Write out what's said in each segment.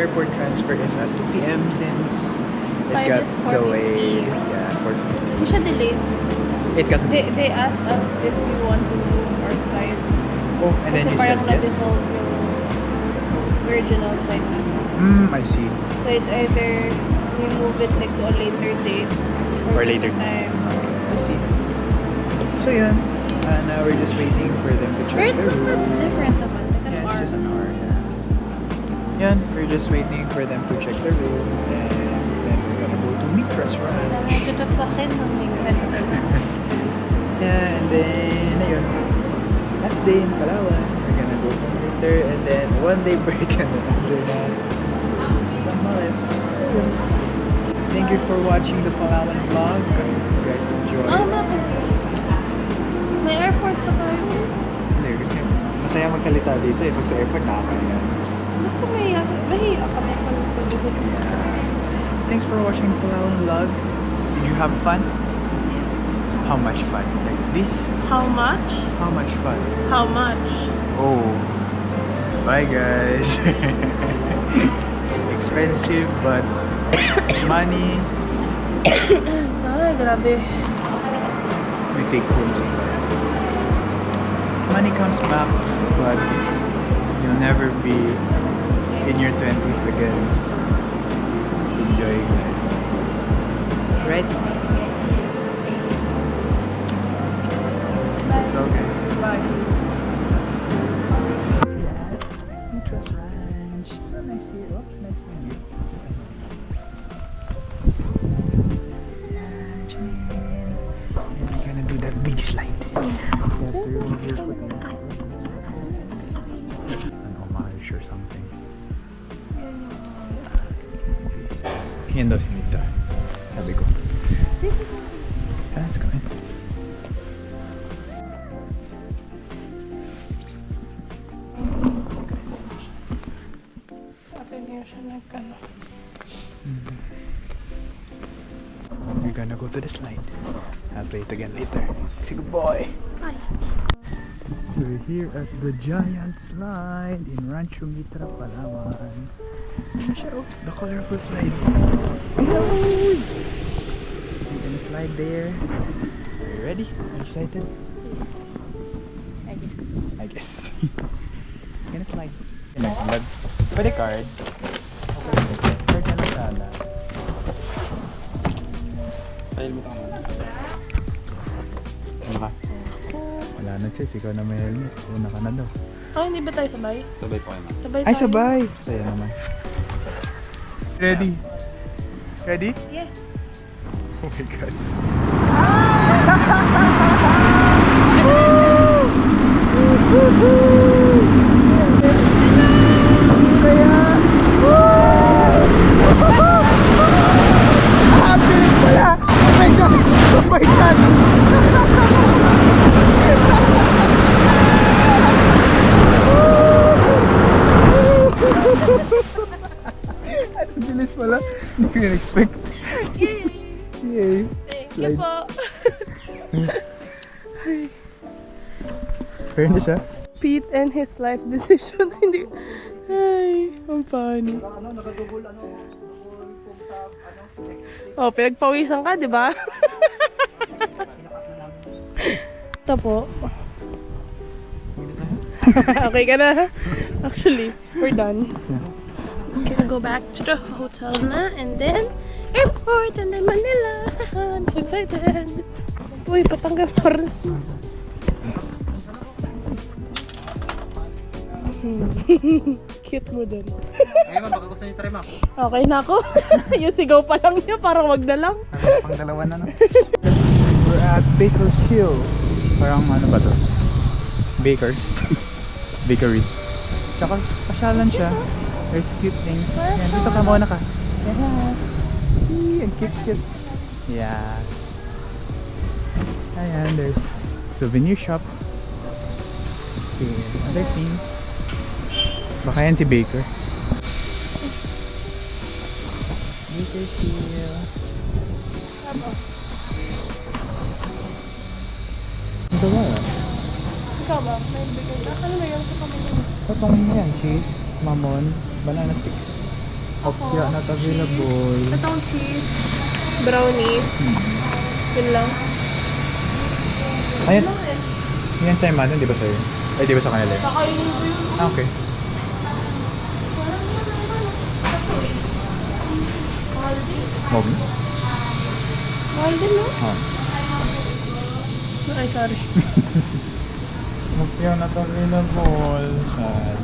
airport transfer is at 2 p.m. since it Flight got is 4:50. delayed. Yeah, 4:50. Hindi siya delayed. It got They asked us if we want to move our flight. Oh, and then Kasi you parang said yes? na-dissolve yung original flight natin. I see. So it's either we move it like to a later date Or later time. I see. So yeah, now we're just waiting for them to But check it's the not room. different naman. Like an Yeah, hour. it's just an hour. Yeah. Yan, we're just waiting for them to check the room, and then we're gonna go to Mitras Ranch. Nakagutot sa akin ng minsan. Yeah, and then ayun, last day in Palawan. We're gonna go home later, and then one day break and then after that, Zambales. So, thank you for watching the Palawan vlog. You guys enjoy. Oh, bakit? May airport pa tayo. Hindi, kasi masaya magsalita dito eh. Pag sa airport, nakakaya. Gusto mahiya kami pag sa bukod. Yeah. Thanks for watching Palawan vlog. Did you have fun? Yes. How much fun? Like this? How much? How much fun? How much? Oh. Bye guys. Expensive but money Ay, grabe. we take home somewhere. Money comes back but you'll never be in your 20s again enjoying life. Right? That's all guys. Bye. Mitras Ranch. So nice here. Oh, nice to meet you. Ranch, man. And we're gonna do that big slide. Yes. You have to remove your foot. An homage or something. Yan daw si Mita. Sabi ko. Let's go in. Sa atin niya siya nagkano. We're gonna go to the slide. I'll play it again later. Say good boy. Hi. We're here at the giant slide in Rancho Mitra, Palawan. Ano siya, oh, the colorful slide. We're gonna slide there. Are you ready? Are you excited? Yes. I guess. I guess. Gonna slide. Pwede card. Card na lang sana. Helmet ka man. Ano ka? Wala na, Chase. Ikaw na may helmet. Una ka na daw. Oh, hindi ba tayo sabay? Sabay po kayo man. Sabay Ay, tayo. sabay! Saya naman. Ready? Ready? Yes. Oh my God. Saya! Ah, ang bilis pala! Oh my God! Oh my God! Ang bilis pala! Hindi ko yun expect. Yay! Yay! Thank Slide. you po. Fairness ah. Pete and his life decisions. Hindi. Ay, ang funny. Oh, pinagpawisan ka, di ba? Ito po. Okay ka na? Actually, we're done. Gonna go back to the hotel na and then airport and then Manila. I'm so excited. Uy, patanggal oras mo. Cute mo dun. Ayun, baka gusto niyo try ma'am. Okay na ako. Yung sigaw pa lang niya, parang wag na lang. Pang dalawa na no? We're at Baker's Hill. Parang ano ba to? Baker's Bakery. Tsaka pasyalan siya. There's cute things. Yan, dito ka muna ka. Yeah. Ang cute. Yeah. Ayan, there's souvenir shop. Okay, other things. Baka yan si Baker. Baker's Hill. Ito ba? Ikaw ba? May bigay ka? Ano may yan sa pamilya? Patong yan, cheese, mamon, banana sticks. Opya not available. Itong cheese. Brownies. Yun lang. Ayan. Yan sa Iman, di ba sa'yo? Ay, di ba sa kanila yun? Kakainin ko yun. Ah, okay. Mahal din. Mobi? Mahal din, no? Ah. Ay, sorry. Opya not available. Sad.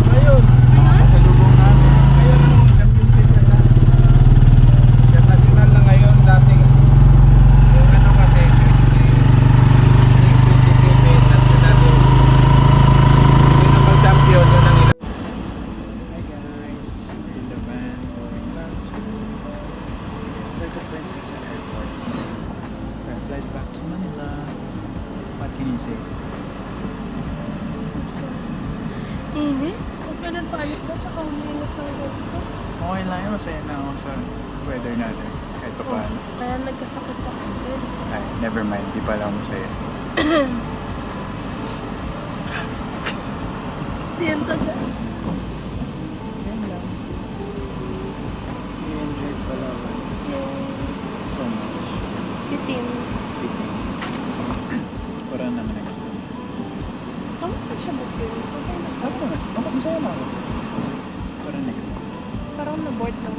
Ayun. Nakasalubong namin. Ayun ang championship na. International na ngayon, dating yung ano kasi 627 national yung champion yun ang ilan. Hi guys, we're in the van going back to Puerto Princesa Airport. We're flight back to Manila. What can you say? Init? Huwag ka nang paalis na, tsaka umiinit ng ganito. Okay lang yun, masaya na ako sa weather natin. Kahit pa paano. Kaya nagkasakit ako din. Ay, never mind, di pala ako masaya. Yan taga. Yan lang. We enjoyed Palawan so much. Bitin. Para naman next time. Tama pa siya bitin. Okay na. Sabi na, masaya na ako. Para next time. Parang na-board lang.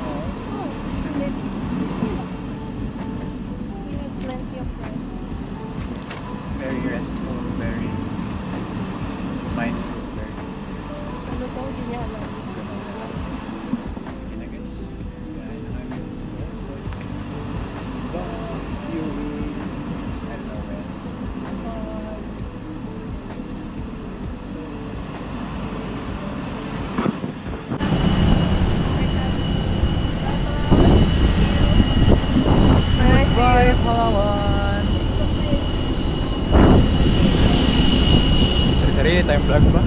Oh, ulit. We had plenty of rest. Very restful, very mindful, very Ano to? Hindi niya alam. okay na guys. Kain na kami. Bye! See you in I don't know when. Bye, Palawan! Sarili tayong vlog ba?